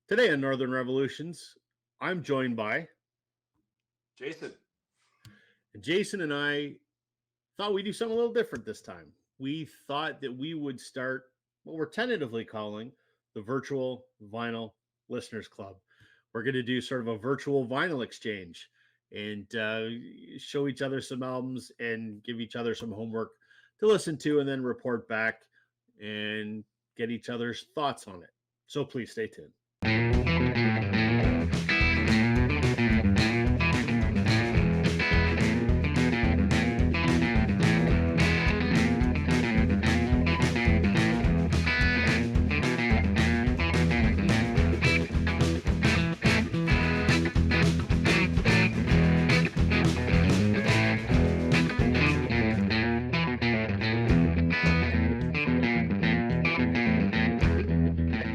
Today on Northern Revolutions, I'm joined by Jason. Jason, and I thought we'd do something a little different this time. We thought that we would start what we're tentatively calling the Virtual Vinyl Listeners Club. We're going to do sort of a virtual vinyl exchange and show each other some albums and give each other some homework to listen to and then report back and get each other's thoughts on it. So please stay tuned.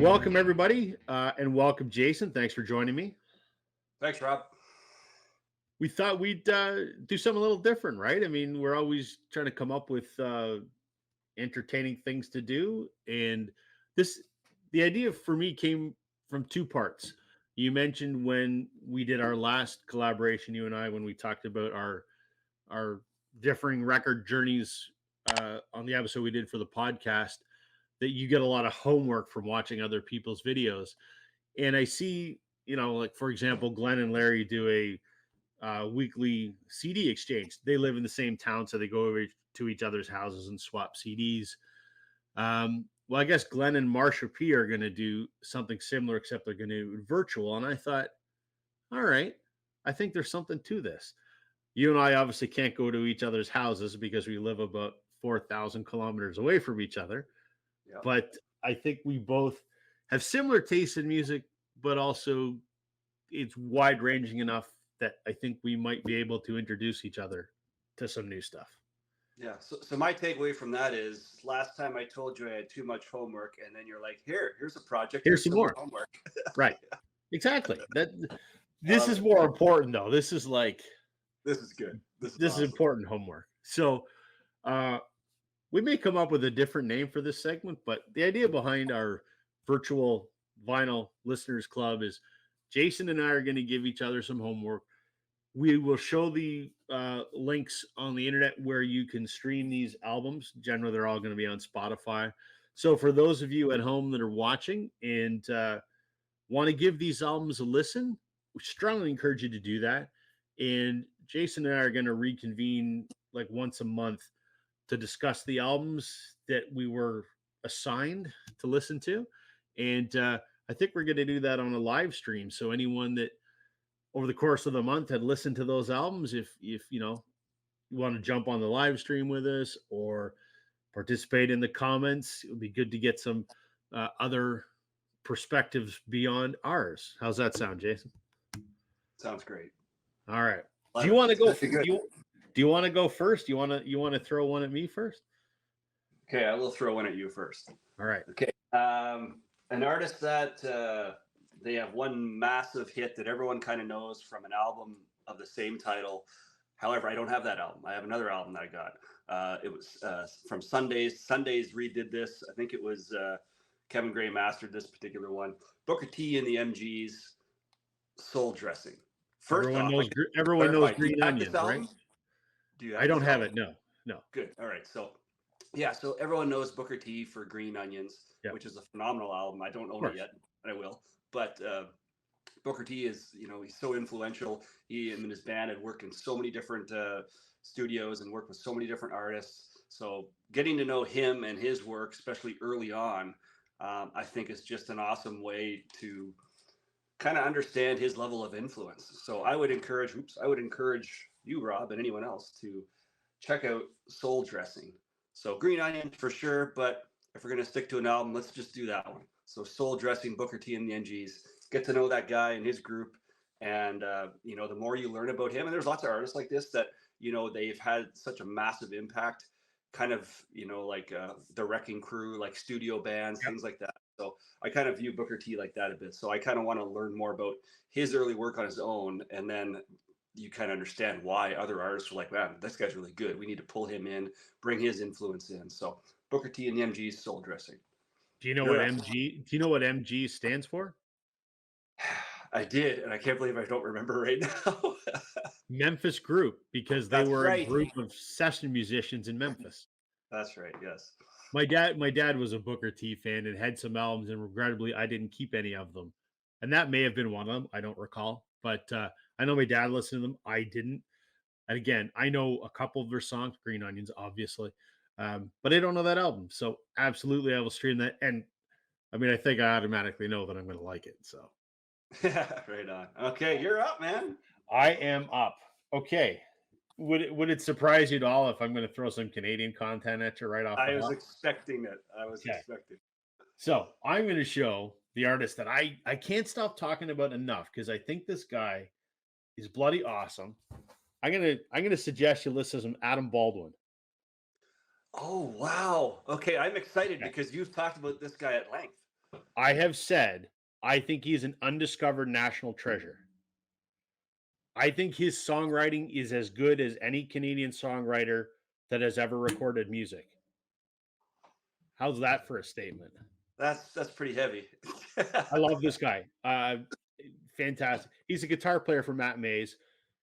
Welcome, everybody, and welcome, Jason. Thanks for joining me. Thanks, Rob. We thought we'd do something a little different, right? I mean, we're always trying to come up with entertaining things to do. And the idea for me came from two parts. You mentioned when we did our last collaboration, you and I, when we talked about our differing record journeys on the episode we did for the podcast, that you get a lot of homework from watching other people's videos. And I see, like, for example, Glen and Larry do a weekly CD exchange. They live in the same town, so they go over to each other's houses and swap CDs. Well, I guess Glen and Marcia P are going to do something similar, except they're going to do virtual. And I thought, all right, I think there's something to this. You and I obviously can't go to each other's houses because we live about 4,000 kilometers away from each other. Yep. But I think we both have similar tastes in music, but also it's wide ranging enough that I think we might be able to introduce each other to some new stuff. Yeah. So my takeaway from that is last time I told you I had too much homework, and then you're like, here's a project. Here's some more homework. Right. Exactly. This is more important, though. This is like, this is good. This is important homework. So we may come up with a different name for this segment, but the idea behind our virtual vinyl listeners club is Jason and I are going to give each other some homework. We will show the links on the internet where you can stream these albums. Generally, they're all going to be on Spotify. So for those of you at home that are watching and want to give these albums a listen, we strongly encourage you to do that. And Jason and I are going to reconvene like once a month to discuss the albums that we were assigned to listen to. And I think we're going to do that on a live stream. So anyone that over the course of the month had listened to those albums, if you want to jump on the live stream with us or participate in the comments, it would be good to get some other perspectives beyond ours. How's that sound, Jason? Sounds great. All right. Do you want to go? Do you want to go first? You want to throw one at me first? Okay, I will throw one at you first. All right. Okay. An artist that they have one massive hit that everyone kind of knows from an album of the same title. However, I don't have that album. I have another album that I got. It was from Sundays. Sundays redid this. I think it was Kevin Gray mastered this particular one. Booker T and the MGs, Soul Dressing. First everyone knows Green Onions, right? I don't have it. No. Good. All right. So everyone knows Booker T for Green Onions, which is a phenomenal album. I don't own it yet, and I will. But Booker T is, he's so influential. He and his band had worked in so many different studios and worked with so many different artists. So getting to know him and his work, especially early on, I think is just an awesome way to kind of understand his level of influence. So I would encourage you, Rob, and anyone else to check out Soul Dressing. So Green Onion for sure, but if we're going to stick to an album, let's just do that one. So Soul Dressing, Booker T and the NGs. Get to know that guy and his group. And, the more you learn about him, and there's lots of artists like this that, they've had such a massive impact, kind of, like the Wrecking Crew, like studio bands, things like that. So I kind of view Booker T like that a bit. So I kind of want to learn more about his early work on his own. And then you kind of understand why other artists are like, man, this guy's really good. We need to pull him in, bring his influence in. So Booker T and the MGs, Soul Dressing. Do you know what MG stands for? I did, and I can't believe I don't remember right now. Memphis Group, because they That's were a right. group of session musicians in Memphis. That's right. Yes. My dad was a Booker T fan and had some albums, and regrettably, I didn't keep any of them. And that may have been one of them. I don't recall, but I know my dad listened to them. I didn't. And again, I know a couple of their songs, Green Onions, obviously, but I don't know that album. So absolutely, I will stream that. And I mean, I think I automatically know that I'm going to like it. So Right on. Okay, you're up, man. I am up. Okay. Would it surprise you at all if I'm going to throw some Canadian content at you right off the I was hop? expecting it. I was Okay. expecting. So I'm going to show the artist that I can't stop talking about enough because I think this guy is bloody awesome. I'm gonna suggest you listen to some Adam Baldwin. Oh wow. Okay, I'm excited Okay. because you've talked about this guy at length. I have said I think he's an undiscovered national treasure. I think his songwriting is as good as any Canadian songwriter that has ever recorded music. How's that for a statement? That's pretty heavy. I love this guy. Fantastic. He's a guitar player for Matt Mays.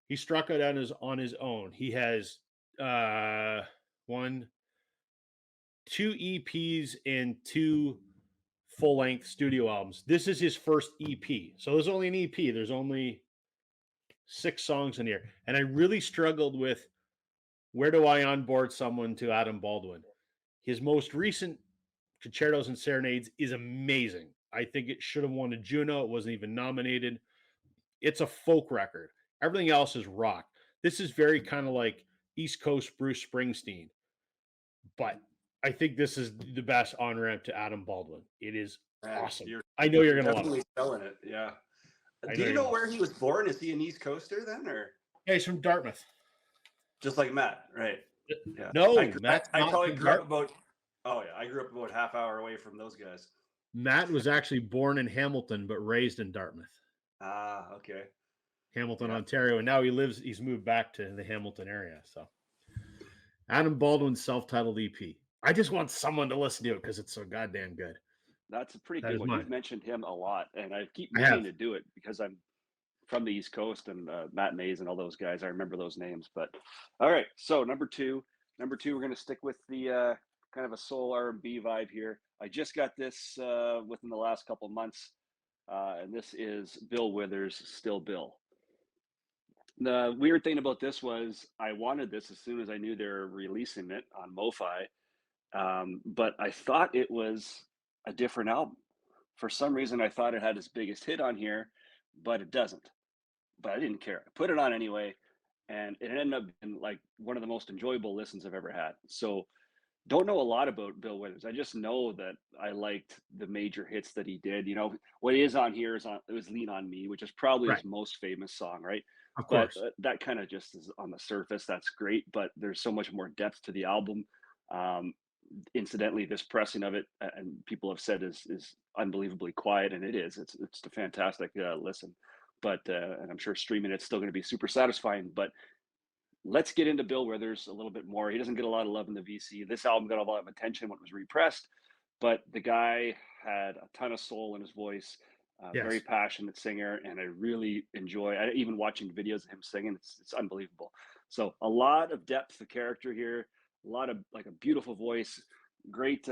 He struck out on his own. He has two EPs and two full-length studio albums. This is his first EP. So there's only an EP. There's only 6 songs in here. And I really struggled with where do I onboard someone to Adam Baldwin. His most recent Concertos and Serenades is amazing. I think it should have won a Juno. It wasn't even nominated. It's a folk record. Everything else is rock. This is very kind of like East Coast Bruce Springsteen. But I think this is the best on-ramp to Adam Baldwin. It is awesome. I know you're going to love it. Definitely selling it, yeah. Do you know where he was born? Is he an East Coaster then, or? Yeah, he's from Dartmouth. Just like Matt, right? Yeah. No, I probably grew up about. Oh yeah, I grew up about half hour away from those guys. Matt was actually born in Hamilton, but raised in Dartmouth. Ah, okay. Hamilton, Ontario, and now he's moved back to the Hamilton area. So Adam Baldwin's self-titled EP. I just want someone to listen to it because it's so goddamn good. That's a pretty good one. You've mentioned him a lot, and I keep meaning to do it because I'm from the East Coast and Matt Mays and all those guys. I remember those names. But all right, so number two, we're going to stick with the kind of a soul R&B vibe here. I just got this within the last couple of months, and this is Bill Withers, Still Bill. The weird thing about this was I wanted this as soon as I knew they were releasing it on MoFi, but I thought it was a different album. For some reason, I thought it had its biggest hit on here, but it doesn't. But I didn't care. I put it on anyway, and it ended up being like one of the most enjoyable listens I've ever had. So don't know a lot about Bill Withers. I just know that I liked the major hits that he did. You know, what is on here it was Lean on Me, which is probably his most famous song, right? Of course. But that kind of just is on the surface. That's great, but there's so much more depth to the album. Incidentally, this pressing of it, and people have said is unbelievably quiet, and it is. It's a fantastic listen. But and I'm sure streaming it's still going to be super satisfying. But let's get into Bill Withers a little bit more. He doesn't get a lot of love in the VC. This album got a lot of attention when it was repressed, but the guy had a ton of soul in his voice. Very passionate singer, and I really enjoy. Even watching videos of him singing, it's unbelievable. So a lot of depth of character here, a lot of like a beautiful voice, great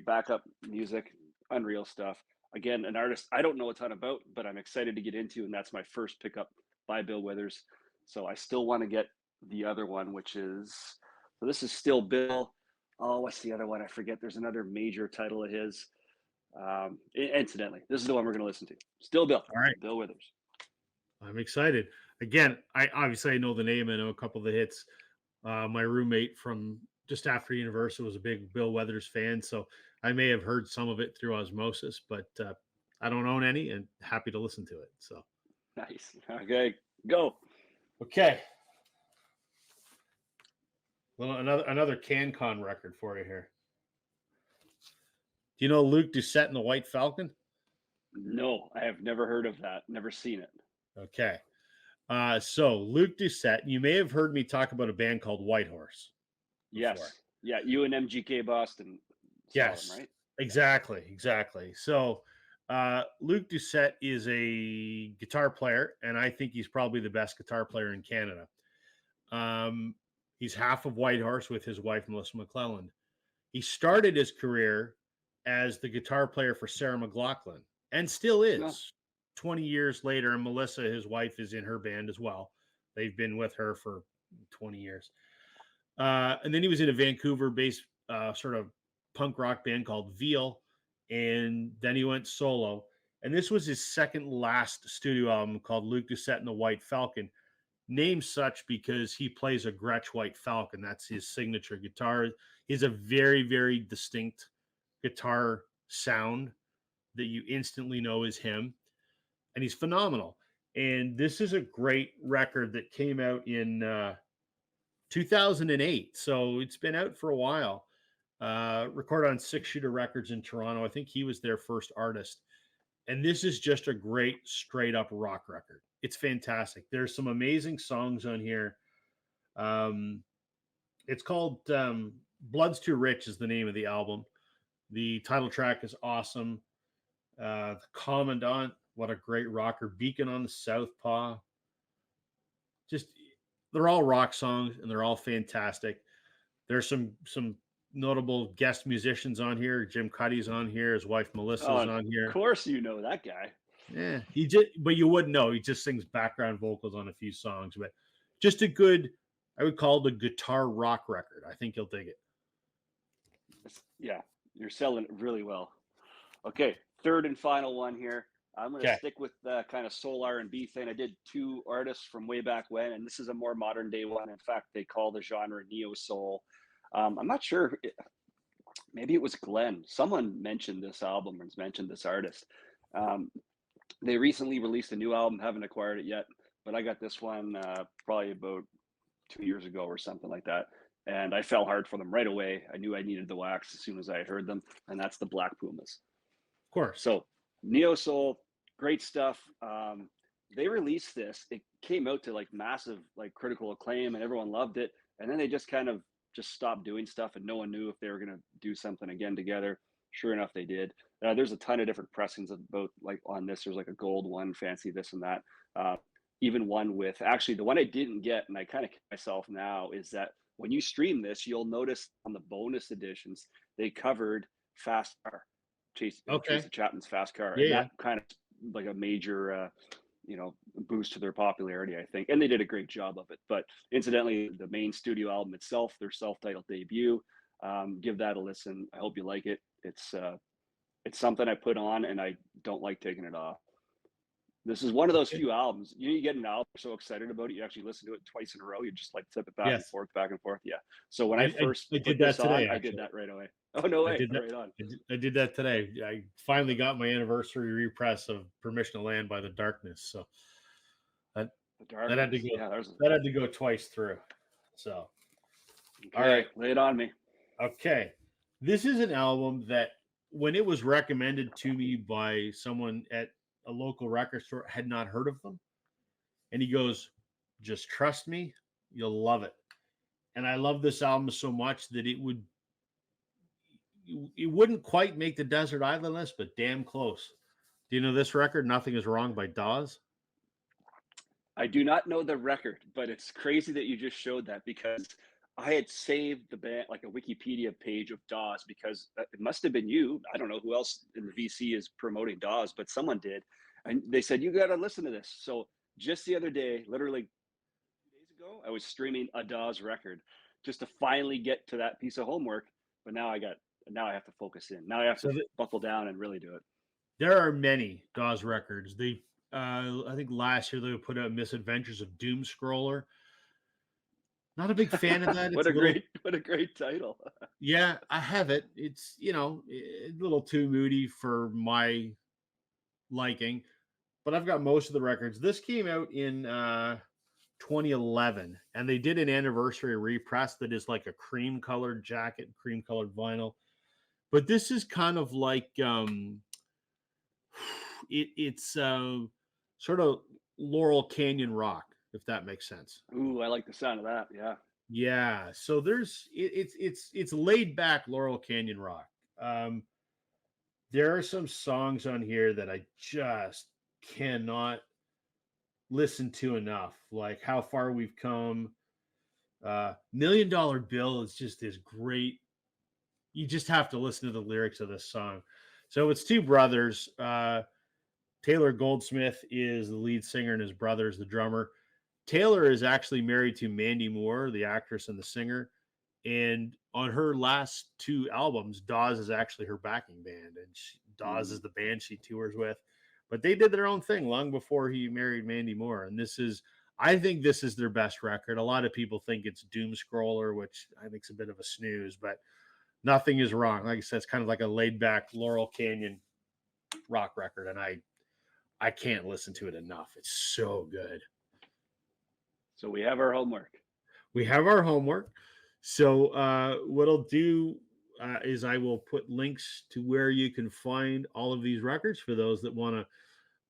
backup music, unreal stuff. Again, an artist I don't know a ton about, but I'm excited to get into, and that's my first pickup by Bill Withers. So I still want to get the other one, which is this is Still Bill. Oh, what's the other one? I forget. There's another major title of his. Incidentally, this is the one we're going to listen to. Still Bill. All right. Bill Withers. I'm excited. Again, I obviously know the name. I know a couple of the hits. My roommate from just after university was a big Bill Withers fan, so I may have heard some of it through osmosis, but I don't own any, and happy to listen to it. So nice. Okay, go. Okay. Well, another CanCon record for you here. Do you know Luke Doucette and the White Falcon? No, I have never heard of that. Never seen it. Okay. So Luke Doucette, you may have heard me talk about a band called Whitehorse. Yes. Yeah, you and MGK Boston. Yes. Them, right? Exactly. So Luc Doucette is a guitar player, and I think he's probably the best guitar player in Canada. He's half of Whitehorse with his wife, Melissa McClelland. He started his career as the guitar player for Sarah McLachlan, and still is. Yeah. 20 years later, and Melissa, his wife, is in her band as well. They've been with her for 20 years. And then he was in a Vancouver-based sort of punk rock band called Veal, and then he went solo. And this was his second last studio album called Luc Doucette and the White Falcon, named such because he plays a Gretsch White Falcon. That's his signature guitar. He's a very, very distinct guitar sound that you instantly know is him. And he's phenomenal. And this is a great record that came out in 2008. So it's been out for a while. Recorded on 6 Shooter Records in Toronto. I think he was their first artist. And this is just a great straight up rock record. It's fantastic. There's some amazing songs on here. It's called Blood's Too Rich is the name of the album. The title track is awesome. The Commandant, what a great rocker. Beacon on the Southpaw. Just, they're all rock songs and they're all fantastic. There's some notable guest musicians on here. Jim Cuddy's on here. His wife Melissa's on here. Of course, you know that guy. Yeah, but you wouldn't know. He just sings background vocals on a few songs. But just a good, I would call it a guitar rock record. I think you'll dig it. Yeah, you're selling it really well. Okay, third and final one here. I'm going to stick with the kind of soul R&B thing. I did 2 artists from way back when, and this is a more modern day one. In fact, they call the genre neo soul. I'm not sure. Maybe it was Glen. Someone mentioned this album or mentioned this artist. They recently released a new album. Haven't acquired it yet, but I got this one probably about 2 years ago or something like that. And I fell hard for them right away. I knew I needed the wax as soon as I had heard them. And that's the Black Pumas. Of course. So neo soul, great stuff. They released this. It came out to like massive, like critical acclaim, and everyone loved it. And then they just kind of just stopped doing stuff, and no one knew if they were going to do something again together. Sure enough, they did. There's a ton of different pressings of both, like on this, there's like a gold one, fancy this and that. Even one with, actually the one I didn't get, and I kind of kick myself now, is that when you stream this, you'll notice on the bonus editions, they covered Fast Car, Tracy Chapman's Fast Car. Yeah, and that kind of like a major, boost to their popularity, I think. And they did a great job of it. But incidentally, the main studio album itself, their self-titled debut, give that a listen. I hope you like it. It's something I put on and I don't like taking it off. This is one of those few albums. You get an album, you're so excited about it, you actually listen to it twice in a row. You just like flip it back and forth, back and forth. Yeah. So when I first did that today, I did that right away. Oh, no way. I did that today. I finally got my anniversary repress of Permission to Land by The Darkness. So that had to go twice through. So okay, all right, lay it on me. Okay. This is an album that when it was recommended to me by someone at a local record store, had not heard of them. And he goes, just trust me, you'll love it. And I love this album so much that it wouldn't quite make the Desert Island list, but damn close. Do you know this record, Nothing Is Wrong by Dawes? I do not know the record, but it's crazy that you just showed that, because I had saved the band, like a Wikipedia page of Dawes, because it must have been you. I don't know who else in the VC is promoting Dawes, but someone did. And they said, you got to listen to this. So just the other day, literally 2 days ago, I was streaming a Dawes record just to finally get to that piece of homework. But now I have to focus in. Now I have to buckle down and really do it. There are many Dawes records. I think last year they put out Misadventures of Doom Scroller. Not a big fan of that. What a great title. Yeah, I have it. It's, a little too moody for my liking, but I've got most of the records. This came out in 2011, and they did an anniversary repress that is like a cream colored jacket, cream colored vinyl. But this is kind of like it's sort of Laurel Canyon rock, if that makes sense. Ooh, I like the sound of that. Yeah. Yeah. So it's laid back Laurel Canyon rock. There are some songs on here that I just cannot listen to enough. Like How Far We've Come. Million Dollar Bill is just this great. You just have to listen to the lyrics of this song. So it's two brothers. Taylor Goldsmith is the lead singer, and his brother is the drummer. Taylor is actually married to Mandy Moore, the actress and the singer. And on her last two albums, Dawes is actually her backing band, and Dawes is the band she tours with. But they did their own thing long before he married Mandy Moore. And I think this is their best record. A lot of people think it's Doom Scroller, which I think is a bit of a snooze, but nothing is wrong. Like I said, it's kind of like a laid back Laurel Canyon rock record. And I can't listen to it enough. It's so good. So we have our homework. So what I'll do is I will put links to where you can find all of these records for those that want to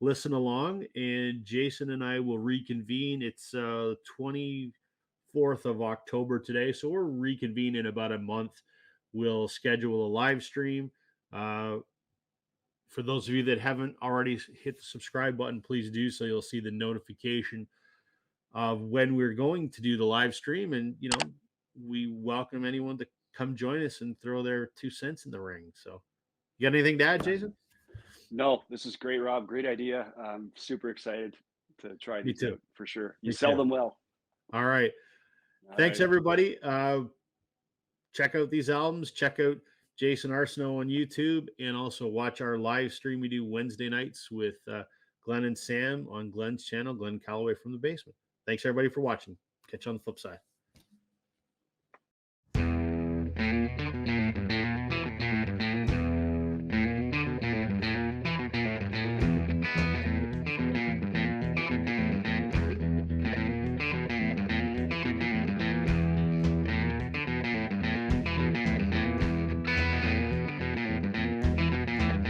listen along. And Jason and I will reconvene. It's 24th of October today. So we'll reconvene in about a month. We'll schedule a live stream. For those of you that haven't already hit the subscribe button, please do so. You'll see the notification of when we're going to do the live stream. And, we welcome anyone to come join us and throw their 2 cents in the ring. So you got anything to add, Jason? No, this is great, Rob. Great idea. I'm super excited to try these out for sure. You Me sell too. them well. All right. Thanks, everybody. Check out these albums. Check out Jason Arsenault on YouTube, and also watch our live stream we do Wednesday nights with Glen and Sam on Glen's channel, Glen Kellaway from the Basement. Thanks, everybody, for watching. Catch you on the flip side.